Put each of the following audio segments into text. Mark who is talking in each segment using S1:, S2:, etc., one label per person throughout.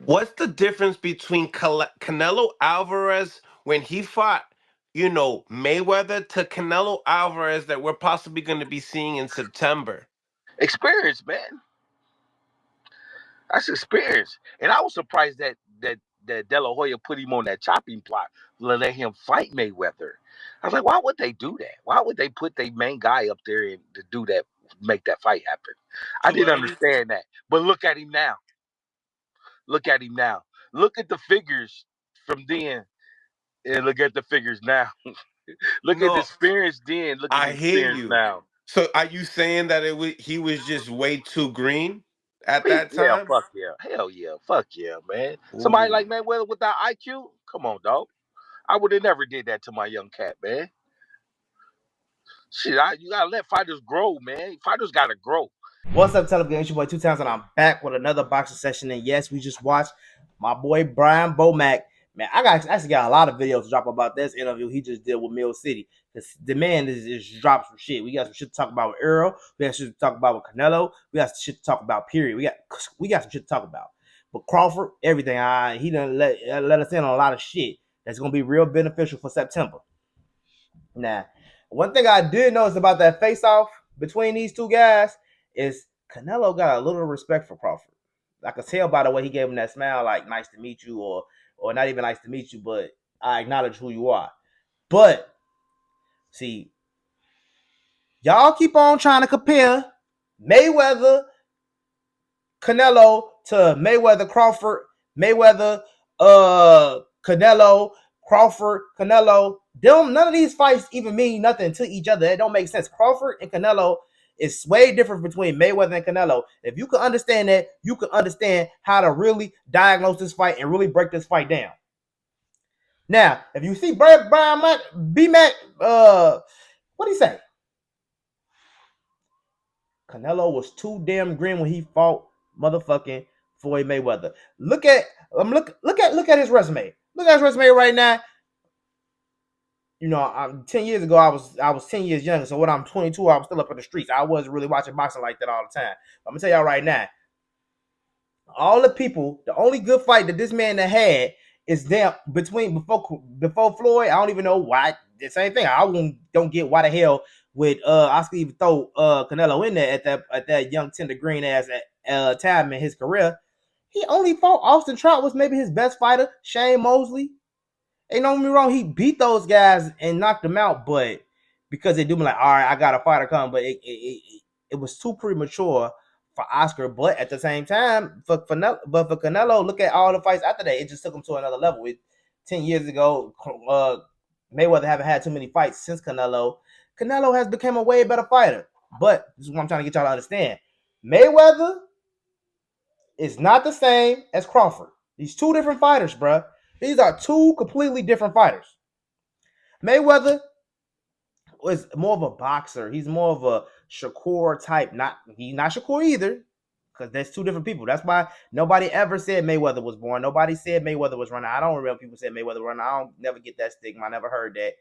S1: What's the difference between Canelo Alvarez when he fought, Mayweather to Canelo Alvarez that we're possibly going to be seeing in September?
S2: Experience, man. That's experience. And I was surprised that De La Hoya put him on that chopping block, let him fight Mayweather. I was like, why would they do that? Why would they put their main guy up there and to do that, make that fight happen? I
S1: Too
S2: didn't
S1: early.
S2: understand that. But look at him now. Look at him now. Look at the figures from then, and look at the figures now. Look at the
S1: No,
S2: experience then. Look at the
S1: I hear
S2: experience
S1: you.
S2: now.
S1: So are you saying that he was just way too green at that
S2: Yeah,
S1: time?
S2: fuck yeah, hell yeah, fuck yeah, man. Somebody
S1: Ooh.
S2: like Mayweather without IQ, come on, dog. I would have never did that to my young cat, man. Shit, you gotta let fighters grow, man. Fighters gotta grow.
S3: What's up, Telegram? It's your boy 2 times, and I'm back with another boxing session. And yes, we just watched my boy Brian Bomack. Man, actually got a lot of videos to drop about this interview he just did with Mill City. Because the man is dropped some shit. We got some shit to talk about with Earl. We got shit to talk about with Canelo. We got some shit to talk about. Period. We got some shit to talk about. But Crawford, everything. He done let us in on a lot of shit that's gonna be real beneficial for September. Now, one thing I did notice about that face off between these two guys is Canelo got a little respect for Crawford. I could tell by the way he gave him that smile, like "nice to meet you," or not even "nice to meet you," but I acknowledge who you are. But see, y'all keep on trying to compare Mayweather Canelo to Mayweather Crawford, Mayweather Canelo, Crawford, Canelo. None of these fights even mean nothing to each other. It don't make sense. Crawford and Canelo is way different between Mayweather and Canelo. If you can understand that, you can understand how to really diagnose this fight and really break this fight down. Now, if you see Brian B Mac, what do you say? Canelo was too damn green when he fought motherfucking Floyd Mayweather. Look at his resume. Look at his resume right now. I'm 10 years ago. I was 10 years younger. So when I'm 22, I was still up in the streets. I wasn't really watching boxing like that all the time. I'm gonna tell y'all right now. All the people, the only good fight that this man had is them before Floyd. I don't even know why. The same thing. Don't get why the hell would Oscar even throw Canelo in there at that young tender green ass time in his career. He only fought Austin Trout was maybe his best fighter. Shane Mosley. Ain't no me wrong. He beat those guys and knocked them out, but because they do me like, all right, I got a fighter coming, but it was too premature for Oscar. But at the same time, for Canelo, look at all the fights after that. It just took him to another level. 10 years ago, Mayweather haven't had too many fights since Canelo. Canelo has become a way better fighter. But this is what I'm trying to get y'all to understand. Mayweather is not the same as Crawford. These two different fighters, bruh. These are two completely different fighters. Mayweather was more of a boxer. He's more of a Shakur type. He's not Shakur either, because that's two different people. That's why nobody ever said Mayweather was born. Nobody said Mayweather was running. I don't remember people said Mayweather running. I don't never get that stigma. I never heard that.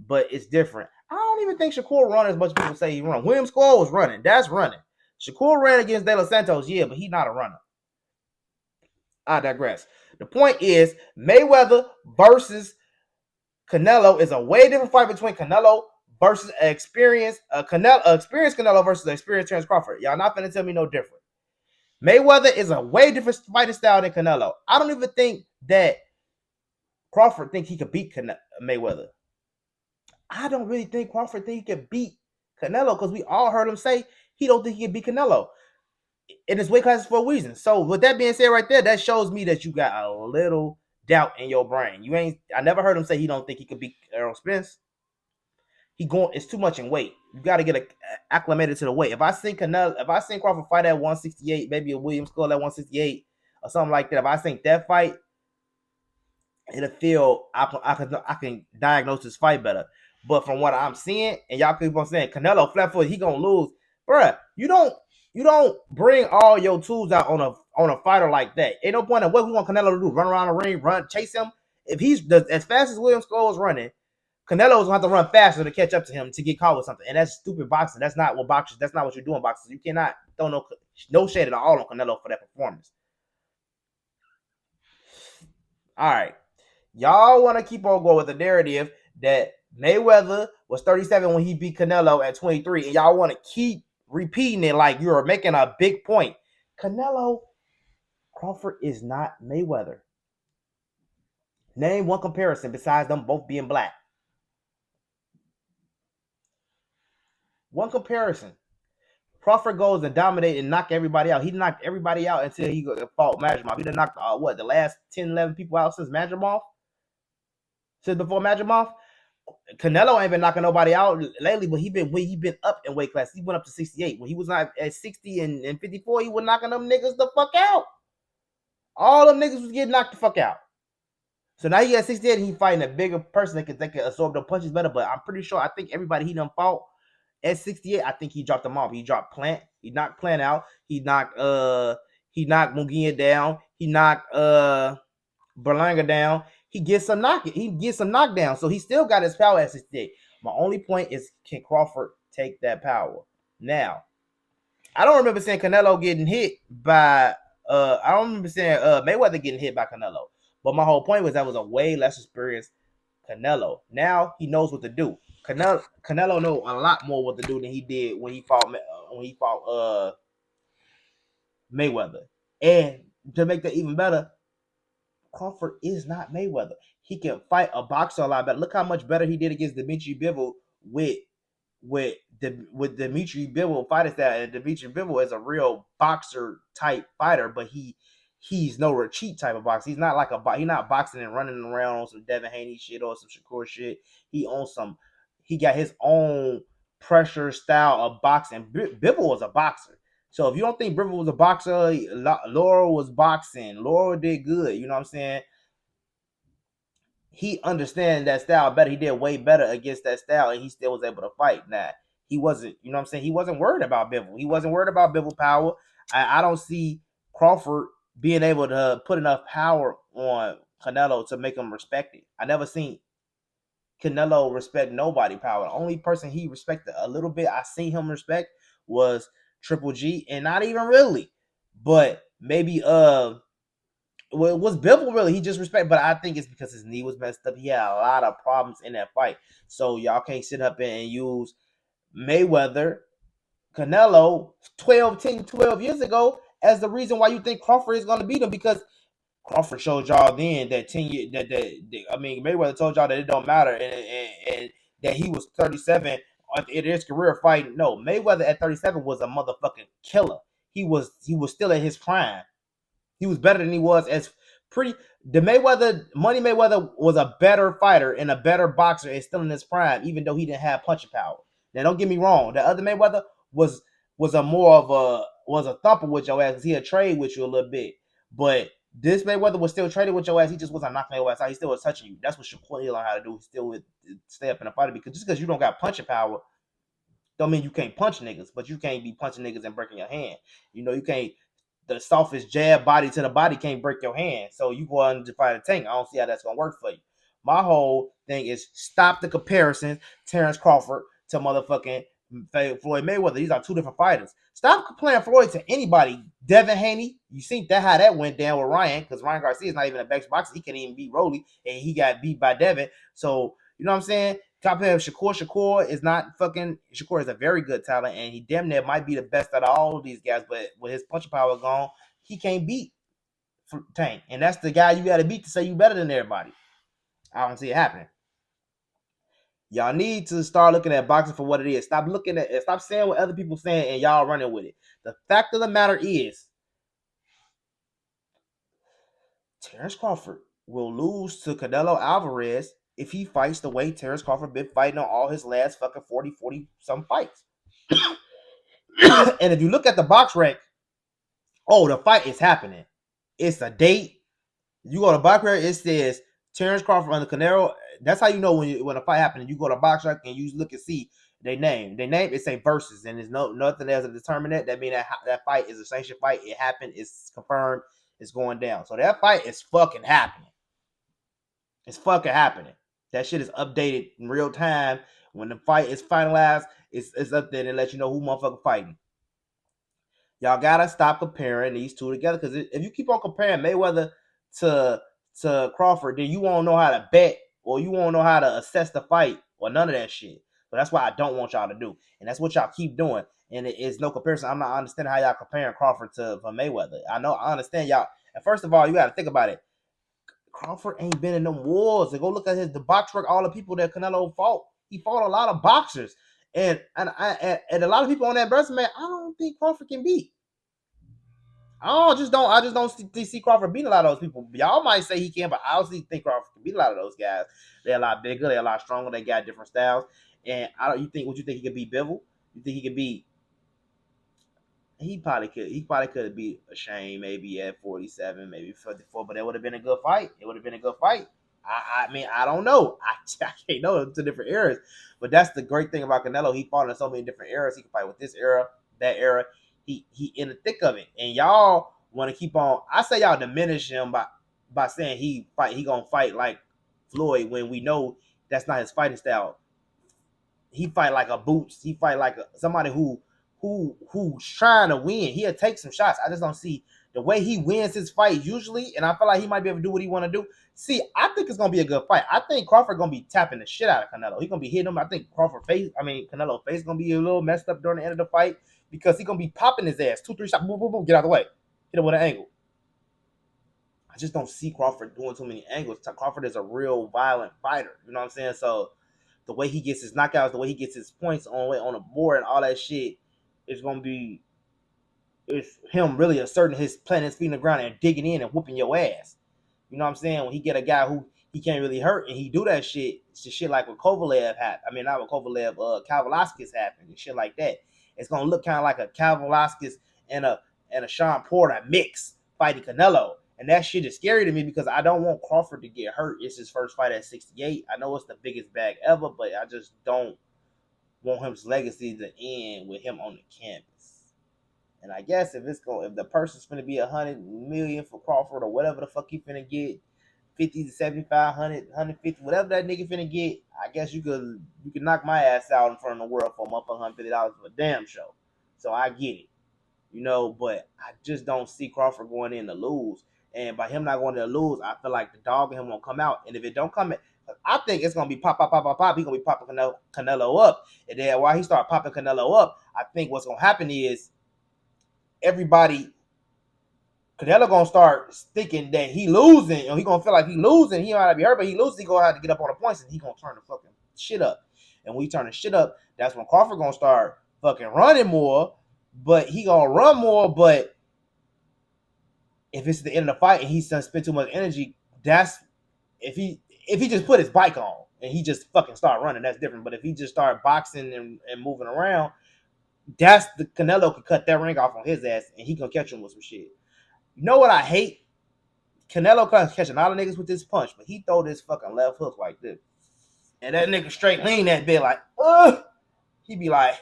S3: But it's different. I don't even think Shakur run as much as people say he run. William Score was running. That's running. Shakur ran against De Los Santos, yeah, but he's not a runner. I digress. The point is Mayweather versus Canelo is a way different fight between Canelo versus an experienced Canelo versus an experienced Terence Crawford. Y'all not finna tell me no different. Mayweather is a way different fighting style than Canelo. I don't even think that Crawford think he could beat Mayweather. I don't really think Crawford think he could beat Canelo because we all heard him say he don't think he can beat Canelo in his weight classes for a reason. So with that being said, right there, that shows me that you got a little doubt in your brain. You ain't. I never heard him say he don't think he could beat Errol Spence. It's too much in weight. You got to get acclimated to the weight. If I seen Crawford fight at 168, maybe a Williams Skull at 168 or something like that. If I think that fight, it'll feel I can diagnose this fight better. But from what I'm seeing, and y'all keep on saying Canelo flat foot, he gonna lose, bruh. You don't bring all your tools out on a fighter like that. Ain't no point in what we want Canelo to do: run around the ring, chase him. If he's as fast as William Skull is running, Canelo's gonna have to run faster to catch up to him to get caught with something, and that's stupid boxing. That's not what boxers. That's not what you're doing, boxers. You cannot throw no shade at all on Canelo for that performance. All right. Y'all want to keep on going with the narrative that Mayweather was 37 when he beat Canelo at 23, and y'all want to keep repeating it like you're making a big point. Canelo Crawford is not Mayweather. Name one comparison besides them both being black. One comparison. Crawford goes and dominate and knock everybody out. He knocked everybody out until he fought Madrimov. He done knocked the last 10, 11 people out since Madrimov? Since before Madrimov? Canelo ain't been knocking nobody out lately, but he been up in weight class. He went up to 68. When he was not at 60 and 54, he was knocking them niggas the fuck out. All them niggas was getting knocked the fuck out. So now he at 68 and he fighting a bigger person that can absorb the punches better. But I'm pretty sure I think everybody he done fought at 68, I think he dropped them off. He dropped Plant. He knocked Plant out. He knocked Munguia down. He knocked Berlanga down. He gets some knockdown. So he still got his power at 68. My only point is, can Crawford take that power? Now, I don't remember saying Canelo getting hit by I don't remember saying Mayweather getting hit by Canelo. But my whole point was that was a way less experienced Canelo. Now he knows what to do. Canelo know a lot more what to do than he did when he fought Mayweather. And to make that even better, Crawford is not Mayweather. He can fight a boxer a lot better. Look how much better he did against Dimitri Bivol with Dimitri Bivol fighting that. And Dimitri Bivol is a real boxer type fighter, but he's no retreat type of boxer. He's not like he's not boxing and running around on some Devin Haney shit or some Shakur shit. He got his own pressure style of boxing. Bivol was a boxer. So if you don't think Bivol was a boxer, Laura was boxing. Laura did good. You know what I'm saying? He understands that style better. He did way better against that style, and he still was able to fight. Now, he wasn't, you know what I'm saying? He wasn't worried about Bivol. He wasn't worried about Bivol power. I don't see Crawford being able to put enough power on Canelo to make him respect it. I never seen Canelo respect nobody power. The only person he respected a little bit, I seen him respect, was Triple G, and not even really. But maybe well, it was Bivol really. He just respect, but I think it's because his knee was messed up. He had a lot of problems in that fight. So y'all can't sit up and use Mayweather, Canelo 12 years ago as the reason why you think Crawford is going to beat him, because Crawford showed y'all then that 10 years Mayweather told y'all that it don't matter and that he was 37 in his career fighting. No, Mayweather at 37 was a motherfucking killer. He was still at his prime. He was better than he was as Money Mayweather was a better fighter and a better boxer and still in his prime, even though he didn't have punching power. Now, don't get me wrong. The other Mayweather was a thumper with your ass because he had trade with you a little bit. But this Mayweather was still trading with your ass. He just wasn't knocking your ass out. He still was touching you. That's what Shakur learned how to do. He still would stay up in the fight, because just because you don't got punching power don't mean you can't punch niggas, but you can't be punching niggas and breaking your hand. You know, you can't. The softest jab body to the body can't break your hand. So you go out and fight a tank. I don't see how that's gonna work for you. My whole thing is stop the comparisons. Terence Crawford to motherfucking Floyd Mayweather. These are two different fighters. Stop comparing Floyd to anybody. Devin Haney, you seen that how that went down with Ryan, because Ryan Garcia is not even a best boxer. He can't even beat Rolly, and he got beat by Devin. So you know what I'm saying? Top of Shakur. Shakur is a very good talent, and he damn near might be the best out of all of these guys. But with his punching power gone, he can't beat Tank, and that's the guy you got to beat to say you better than everybody. I don't see it happening. Y'all need to start looking at boxing for what it is. Stop saying what other people saying and y'all running with it. The fact of the matter is, Terence Crawford will lose to Canelo Alvarez if he fights the way Terence Crawford been fighting on all his last fucking 40 some fights. And if you look at the box rank, the fight is happening. It's a date. You go to box rank, it says Terence Crawford under Canelo. That's how you know when a fight happening. You go to box rank and you look and see their name. Their name, it say versus, and there's nothing else to determine that. That means that fight is a sanctioned fight. It happened. It's confirmed. It's going down. So that fight is fucking happening. It's fucking happening. That shit is updated in real time. When the fight is finalized, it's up there and let you know who motherfucker fighting. Y'all gotta stop comparing these two together, because if you keep on comparing Mayweather to to Crawford, then you won't know how to bet or you won't know how to assess the fight or none of that shit. So that's why I don't want y'all to do. And that's what y'all keep doing. And it is no comparison. I'm not understanding how y'all comparing Crawford to Mayweather. I understand y'all. And first of all, you got to think about it. Crawford ain't been in them wars. And go look at the box work, all the people that Canelo fought. He fought a lot of boxers. And a lot of people on that resume, I don't think Crawford can beat. I just don't see Crawford beating a lot of those people. Y'all might say he can, but I honestly think Crawford can beat a lot of those guys. They're a lot bigger, they're a lot stronger, they got different styles. And you think he could beat Bivol? You think he could beat? He probably could. He probably could have beat a Shane maybe at 47, maybe 54, but that would have been a good fight. It would have been a good fight. I mean, I don't know. I can't know. It's two different eras. But that's the great thing about Canelo. He fought in so many different eras. He can fight with this era, that era. He in the thick of it. And y'all want to keep on. I say y'all diminish him by saying he gonna fight like Floyd when we know that's not his fighting style. He fight like a Boots. He fight like somebody who's trying to win. He'll take some shots. I just don't see the way he wins his fight usually, and I feel like he might be able to do what he want to do. See, I think it's gonna be a good fight. I think Crawford gonna be tapping the shit out of Canelo. He's gonna be hitting him. I think Canelo face gonna be a little messed up during the end of the fight because he's gonna be popping his ass 2-3 shots, boom, boom, boom, get out of the way, hit him with an angle. I just don't see Crawford doing too many angles. Crawford is a real violent fighter. You know what I'm saying? So the way he gets his knockouts, the way he gets his points on the board and all that shit, it's gonna be him really asserting his planting his feet in the ground and digging in and whooping your ass. You know what I'm saying? When he get a guy who he can't really hurt and he do that shit, it's just shit like what Kovalev happened. I mean, not what Kovalev, Kavaliauskas happened and shit like that. It's gonna look kind of like a Kavaliauskas and a Sean Porter mix fighting Canelo. And that shit is scary to me because I don't want Crawford to get hurt. It's his first fight at 68. I know it's the biggest bag ever, but I just don't want his legacy to end with him on the canvas. And I guess if the person's gonna be 100 million for Crawford or whatever the fuck he finna get, 50 to 75, 100, 150, whatever that nigga finna get, I guess you could knock my ass out in front of the world for a motherfucking $150 for a damn show. So I get it, but I just don't see Crawford going in to lose. And by him not going to lose, I feel like the dog in him won't come out. And if it don't come in, I think it's gonna be pop. He's gonna be popping Canelo up, and then while he start popping Canelo up, I think what's gonna happen is Canelo gonna start thinking that he losing, or he gonna feel like he losing. He might not be hurt, but he losing. He gonna have to get up on the points, and he gonna turn the fucking shit up. And when he turn the shit up, that's when Crawford gonna start fucking running more. But he gonna run more. But if it's the end of the fight and he's gonna spend too much energy, that's if he just put his bike on and he just fucking start running, that's different. But if he just start boxing and moving around, that's the Canelo could cut that ring off on his ass and he gonna catch him with some shit. You know what I hate? Canelo catching all the niggas with this punch, but he throw this fucking left hook like this. And that nigga straight lean that bit like, he be like,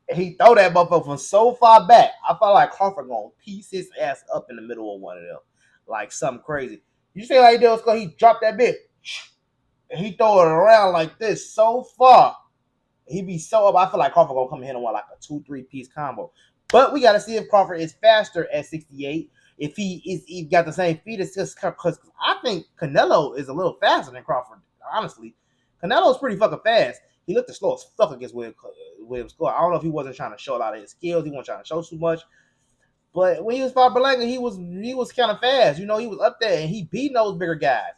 S3: he throw that motherfucker from so far back. I felt like Crawford gonna piece his ass up in the middle of one of them. Like something crazy. You see how he did? He dropped that bit. And he throw it around like this so far. He be so up. I feel like Crawford gonna come and hit him with like a 2-3 piece combo. But we got to see if Crawford is faster at 68. If he got the same feet as just because I think Canelo is a little faster than Crawford. Honestly, Canelo's pretty fucking fast. He looked the slow as fuck against Williams score. I don't know if he wasn't trying to show a lot of his skills. He wasn't trying to show too much. But when he was fighting Berlanga, he was kind of fast. He was up there and he beat those bigger guys.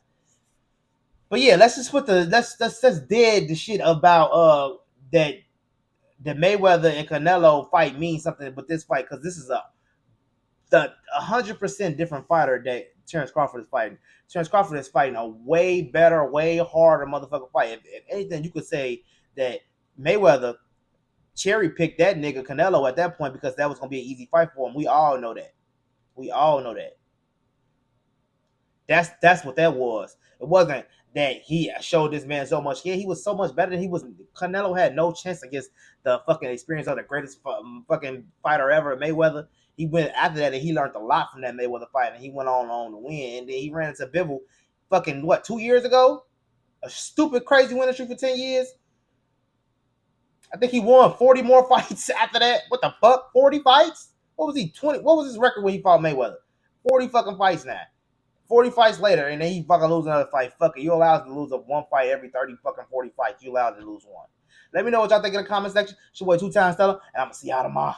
S3: But yeah, let's just put let's dead the shit about that Mayweather and Canelo fight means something, but this fight, because this is the 100% different fighter that Terence Crawford is fighting. Terence Crawford is fighting a way better, way harder motherfucking fight. If anything, you could say that Mayweather cherry picked that nigga Canelo at that point because that was gonna be an easy fight for him. We all know that. That's what that was. It wasn't that he showed this man so much. Yeah, he was so much better than he was. Canelo had no chance against the fucking experience of the greatest fucking fighter ever, Mayweather. He went after that and he learned a lot from that Mayweather fight and he went on to win. And then he ran into Bivol fucking 2 years ago? A stupid crazy winning streak for 10 years. I think he won 40 more fights after that. What the fuck? 40 fights? What was he? 20? What was his record when he fought Mayweather? 40 fucking fights now. 40 fights later, and then he fucking lose another fight. Fuck it. You allowed to lose one fight every 30 fucking 40 fights. You allowed to lose one. Let me know what y'all think in the comment section. It's your boy 2 Times Stella, and I'm going to see y'all tomorrow.